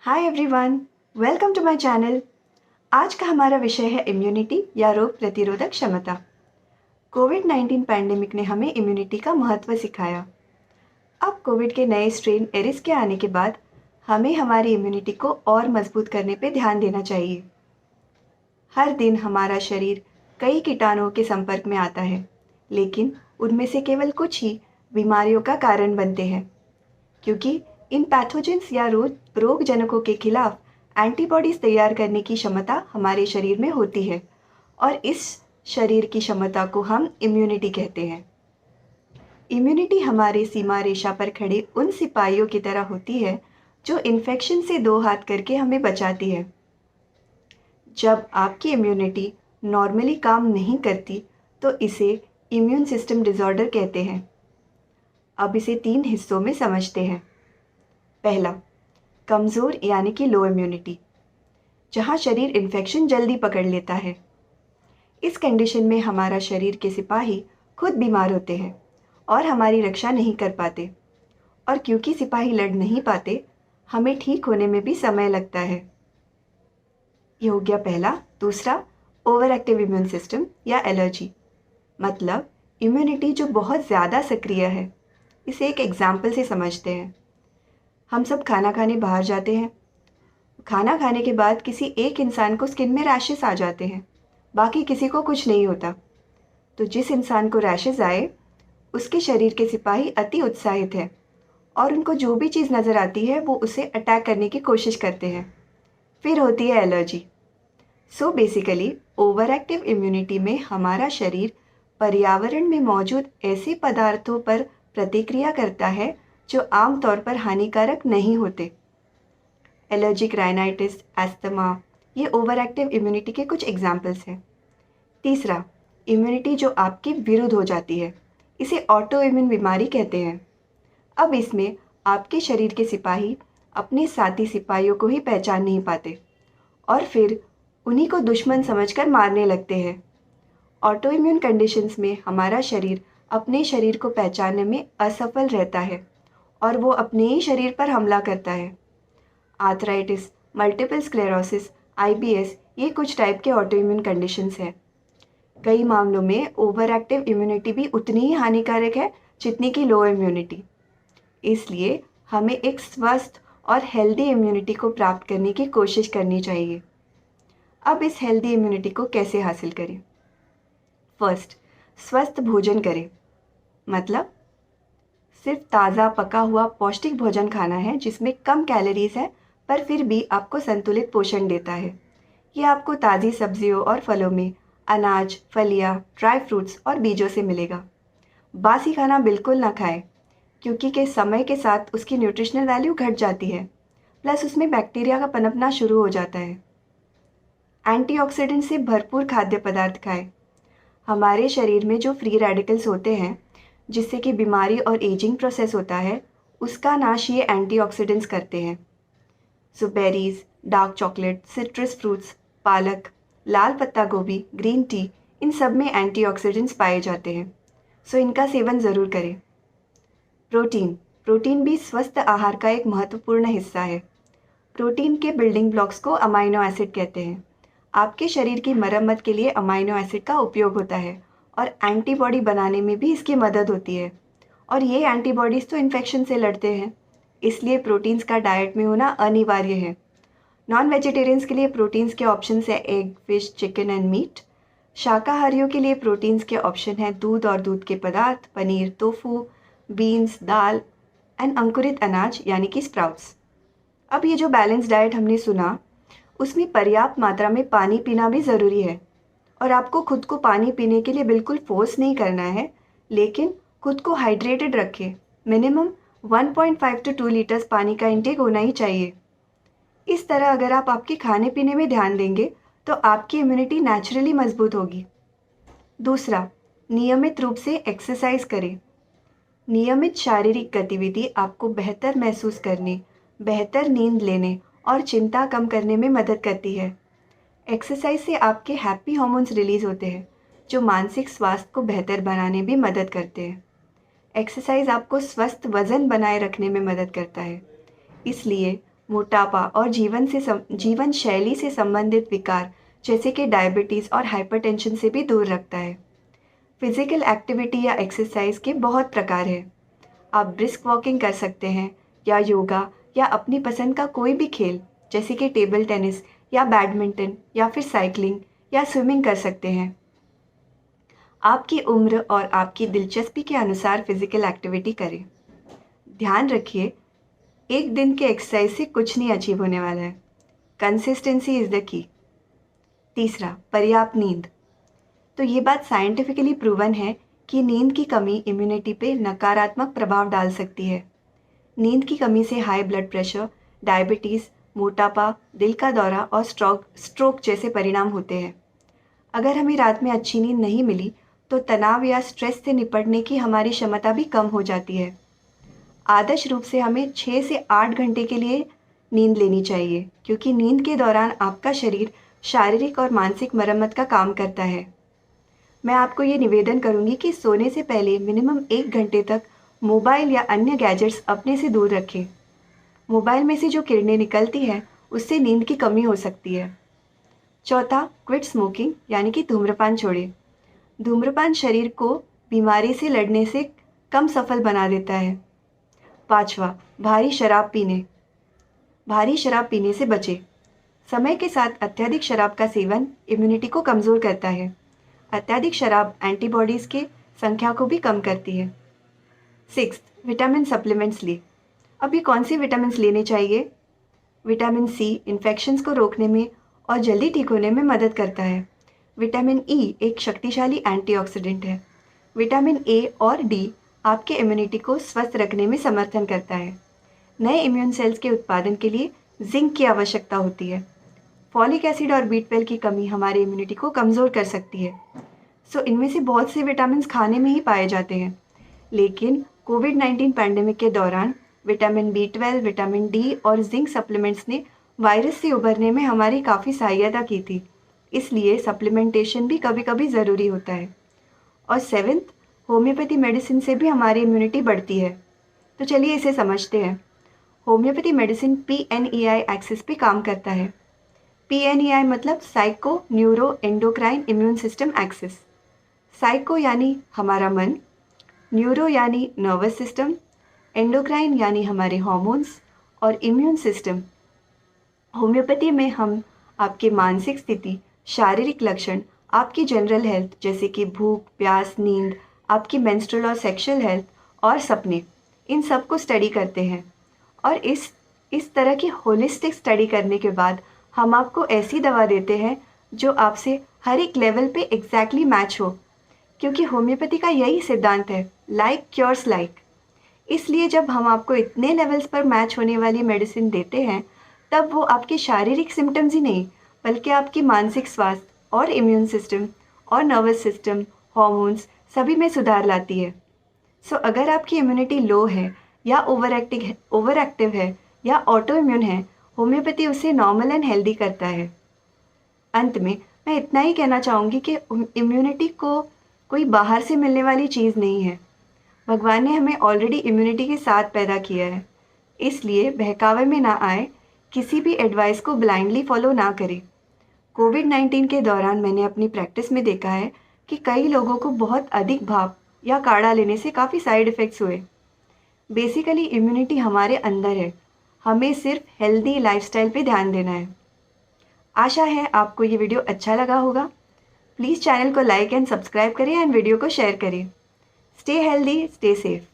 Hi everyone, welcome to my channel. आज का हमारा विषय है इम्यूनिटी या रोग प्रतिरोधक क्षमता। कोविड-19 पैंडेमिक ने हमें इम्यूनिटी का महत्व सिखाया। अब कोविड के नए स्ट्रेन एरिस के आने के बाद हमें हमारी इम्यूनिटी को और मजबूत करने पे ध्यान देना चाहिए। हर दिन हमारा शरीर कई कीटाणुओं के संपर्क में आता है, लेकिन उनमें से केवल कुछ ही बीमारियों का कारण बनते हैं। क्योंकि इन पैथोजेंस या रोगजनकों के खिलाफ एंटीबॉडीज तैयार करने की क्षमता हमारे शरीर में होती है और इस शरीर की क्षमता को हम इम्यूनिटी कहते हैं। इम्यूनिटी हमारे सीमा रेखा पर खड़े उन सिपाहियों की तरह होती है जो इन्फेक्शन से दो हाथ करके हमें बचाती है। जब आपकी इम्यूनिटी नॉर्मली काम नहीं करती तो इसे इम्यून सिस्टम डिसऑर्डर कहते हैं। अब इसे 3 हिस्सों में समझते हैं। पहला, कमज़ोर यानी कि लो इम्यूनिटी, जहाँ शरीर इन्फेक्शन जल्दी पकड़ लेता है। इस कंडीशन में हमारा शरीर के सिपाही खुद बीमार होते हैं और हमारी रक्षा नहीं कर पाते, और क्योंकि सिपाही लड़ नहीं पाते, हमें ठीक होने में भी समय लगता है। ये हो गया पहला। दूसरा, ओवर एक्टिव इम्यून सिस्टम या एलर्जी, मतलब इम्यूनिटी जो बहुत ज़्यादा सक्रिय है। इसे एक एग्जाम्पल से समझते हैं। हम सब खाना खाने बाहर जाते हैं। खाना खाने के बाद किसी एक इंसान को स्किन में रैशेस आ जाते हैं, बाकी किसी को कुछ नहीं होता। तो जिस इंसान को रैशेस आए, उसके शरीर के सिपाही अति उत्साहित हैं और उनको जो भी चीज़ नज़र आती है वो उसे अटैक करने की कोशिश करते हैं। फिर होती है allergy. So basically over active immunity में हमारा शरीर पर्यावरण में मौजूद ऐसे पदार्थों पर प्रतिक्रिया करता है जो आमतौर पर हानिकारक नहीं होते। एलर्जिक राइनाइटिस, एस्थमा, ये ओवर एक्टिव इम्यूनिटी के कुछ एग्जाम्पल्स हैं। तीसरा, इम्यूनिटी जो आपके विरुद्ध हो जाती है, इसे ऑटो इम्यून बीमारी कहते हैं। अब इसमें आपके शरीर के सिपाही अपने साथी सिपाहियों को ही पहचान नहीं पाते और फिर उन्हीं को दुश्मन समझकर मारने लगते हैं। ऑटो इम्यून कंडीशंस में हमारा शरीर अपने शरीर को पहचानने में असफल रहता है और वो अपने ही शरीर पर हमला करता है। आर्थराइटिस, मल्टीपल स्क्लेरोसिस, आईबीएस, ये कुछ टाइप के ऑटो इम्यून कंडीशंस हैं। कई मामलों में ओवर एक्टिव इम्यूनिटी भी उतनी ही हानिकारक है जितनी कि लो इम्यूनिटी। इसलिए हमें एक स्वस्थ और हेल्दी इम्यूनिटी को प्राप्त करने की कोशिश करनी चाहिए। अब इस हेल्दी इम्यूनिटी को कैसे हासिल करें? फर्स्ट, स्वस्थ भोजन करें। मतलब सिर्फ ताज़ा पका हुआ पौष्टिक भोजन खाना है जिसमें कम कैलोरीज है पर फिर भी आपको संतुलित पोषण देता है। ये आपको ताज़ी सब्जियों और फलों में अनाज, फलियाँ, ड्राई फ्रूट्स और बीजों से मिलेगा। बासी खाना बिल्कुल ना खाएं, क्योंकि के समय के साथ उसकी न्यूट्रिशनल वैल्यू घट जाती है, प्लस उसमें बैक्टीरिया का पनपना शुरू हो जाता है। एंटीऑक्सीडेंट से भरपूर खाद्य पदार्थ खाएं। हमारे शरीर में जो फ्री रेडिकल्स होते हैं, जिससे कि बीमारी और एजिंग प्रोसेस होता है, उसका नाश ये एंटीऑक्सीडेंट्स करते हैं। So berries, dark chocolate, citrus fruits, पालक, लाल पत्ता गोभी, ग्रीन टी, इन सब में एंटीऑक्सीडेंट्स पाए जाते हैं। सो इनका सेवन ज़रूर करें। प्रोटीन प्रोटीन भी स्वस्थ आहार का एक महत्वपूर्ण हिस्सा है। प्रोटीन के बिल्डिंग ब्लॉक्स को अमाइनो एसिड कहते हैं। आपके शरीर की मरम्मत के लिए अमाइनो एसिड का उपयोग होता है और एंटीबॉडी बनाने में भी इसकी मदद होती है, और ये एंटीबॉडीज़ तो इन्फेक्शन से लड़ते हैं। इसलिए प्रोटीन्स का डाइट में होना अनिवार्य है। नॉन वेजिटेरियंस के लिए प्रोटीन्स के ऑप्शंस है egg, fish, chicken and meat. शाकाहारियों के लिए प्रोटीन्स के ऑप्शन है दूध और दूध के पदार्थ, paneer, tofu, beans, dal and अंकुरित अनाज यानी कि स्प्राउट्स। अब ये जो बैलेंस डाइट हमने सुना, उसमें पर्याप्त मात्रा में पानी पीना भी ज़रूरी है। और आपको खुद को पानी पीने के लिए बिल्कुल फोर्स नहीं करना है, लेकिन खुद को हाइड्रेटेड रखें। मिनिमम 1.5 to 2 लीटर्स पानी का इंटेक होना ही चाहिए। इस तरह अगर आप आपके खाने पीने में ध्यान देंगे तो आपकी इम्यूनिटी नेचुरली मजबूत होगी। दूसरा, नियमित रूप से एक्सरसाइज करें। नियमित शारीरिक गतिविधि आपको बेहतर महसूस करने, बेहतर नींद लेने और चिंता कम करने में मदद करती है। एक्सरसाइज से आपके हैप्पी हार्मोन्स रिलीज होते हैं जो मानसिक स्वास्थ्य को बेहतर बनाने में मदद करते हैं। एक्सरसाइज आपको स्वस्थ वजन बनाए रखने में मदद करता है, इसलिए मोटापा और जीवन शैली से संबंधित विकार जैसे कि डायबिटीज़ और हाइपरटेंशन से भी दूर रखता है। फिजिकल एक्टिविटी या एक्सरसाइज के बहुत प्रकार हैं। आप ब्रिस्क वॉकिंग कर सकते हैं या योगा या अपनी पसंद का कोई भी खेल जैसे कि टेबल टेनिस या बैडमिंटन या फिर साइकिलिंग या स्विमिंग कर सकते हैं। आपकी उम्र और आपकी दिलचस्पी के अनुसार फिजिकल एक्टिविटी करें। ध्यान रखिए, एक दिन के एक्सरसाइज से कुछ नहीं अचीव होने वाला है। Consistency is the key. तीसरा, पर्याप्त नींद। तो ये बात साइंटिफिकली प्रूवन है कि नींद की कमी इम्यूनिटी पे नकारात्मक प्रभाव डाल सकती है। नींद की कमी से हाई ब्लड प्रेशर, डायबिटीज़, मोटापा, दिल का दौरा और स्ट्रोक जैसे परिणाम होते हैं। अगर हमें रात में अच्छी नींद नहीं मिली तो तनाव या स्ट्रेस से निपटने की हमारी क्षमता भी कम हो जाती है। आदर्श रूप से हमें 6 से 8 घंटे के लिए नींद लेनी चाहिए, क्योंकि नींद के दौरान आपका शरीर शारीरिक और मानसिक मरम्मत का काम करता है। मैं आपको ये निवेदन करूंगी कि सोने से पहले मिनिमम 1 घंटे तक मोबाइल या अन्य गैजेट्स अपने से दूर रखें। मोबाइल में से जो किरणें निकलती हैं उससे नींद की कमी हो सकती है। चौथा, क्विट स्मोकिंग यानी कि धूम्रपान छोड़ें। धूम्रपान शरीर को बीमारी से लड़ने से कम सफल बना देता है। पांचवा, भारी शराब पीने से बचें। समय के साथ अत्यधिक शराब का सेवन इम्यूनिटी को कमज़ोर करता है। अत्यधिक शराब एंटीबॉडीज़ के संख्या को भी कम करती है। सिक्स्थ, विटामिन सप्लीमेंट्स लें। अब ये कौन सी विटामिन्स लेने चाहिए? विटामिन सी इन्फेक्शंस को रोकने में और जल्दी ठीक होने में मदद करता है। विटामिन ई एक शक्तिशाली एंटीऑक्सीडेंट है। विटामिन ए और डी आपके इम्यूनिटी को स्वस्थ रखने में समर्थन करता है। नए इम्यून सेल्स के उत्पादन के लिए जिंक की आवश्यकता होती है। फॉलिक एसिड और बी12 की कमी हमारी इम्यूनिटी को कमज़ोर कर सकती है। सो इनमें से बहुत से विटामिन खाने में ही पाए जाते हैं, लेकिन कोविड-19 पैंडेमिक के दौरान विटामिन बी12, विटामिन डी और जिंक सप्लीमेंट्स ने वायरस से उबरने में हमारी काफ़ी सहायता की थी। इसलिए सप्लीमेंटेशन भी कभी कभी ज़रूरी होता है। और सेवेंथ, होम्योपैथी मेडिसिन से भी हमारी इम्यूनिटी बढ़ती है। तो चलिए इसे समझते हैं। होम्योपैथी मेडिसिन PNEI एक्सिस पे काम करता है। PNEI मतलब psycho neuro endocrine immune system axis. Psycho यानी हमारा मन, न्यूरो यानी नर्वस सिस्टम, एंडोक्राइन यानी हमारे हॉर्मोन्स और इम्यून सिस्टम। होम्योपैथी में हम आपके मानसिक स्थिति, शारीरिक लक्षण, आपकी जनरल हेल्थ जैसे कि भूख, प्यास, नींद, आपकी मेंस्ट्रुअल और सेक्सुअल हेल्थ और सपने, इन सब को स्टडी करते हैं। और इस तरह की होलिस्टिक स्टडी करने के बाद हम आपको ऐसी दवा देते हैं जो आपसे हर एक लेवल पे एग्जैक्टली मैच हो, क्योंकि होम्योपैथी का यही सिद्धांत है, लाइक क्योर्स लाइक। इसलिए जब हम आपको इतने लेवल्स पर मैच होने वाली मेडिसिन देते हैं, तब वो आपके शारीरिक सिम्टम्स ही नहीं बल्कि आपकी मानसिक स्वास्थ्य और इम्यून सिस्टम और नर्वस सिस्टम, हॉर्मोन्स सभी में सुधार लाती है। सो अगर आपकी इम्यूनिटी लो है या ओवर एक्टिव है या ऑटो इम्यून है, होम्योपैथी उसे नॉर्मल एंड हेल्दी करता है। अंत में मैं इतना ही कहना चाहूँगी कि इम्यूनिटी को कोई बाहर से मिलने वाली चीज़ नहीं है। भगवान ने हमें ऑलरेडी इम्यूनिटी के साथ पैदा किया है। इसलिए बहकावे में ना आए, किसी भी एडवाइस को ब्लाइंडली फॉलो ना करें। कोविड-19 के दौरान मैंने अपनी प्रैक्टिस में देखा है कि कई लोगों को बहुत अधिक भाप या काढ़ा लेने से काफ़ी साइड इफ़ेक्ट्स हुए। बेसिकली इम्यूनिटी हमारे अंदर है, हमें सिर्फ हेल्दी लाइफस्टाइल पे ध्यान देना है। आशा है आपको ये वीडियो अच्छा लगा होगा। प्लीज़ चैनल को लाइक एंड सब्सक्राइब करें एंड वीडियो को शेयर करें। Stay healthy, stay safe.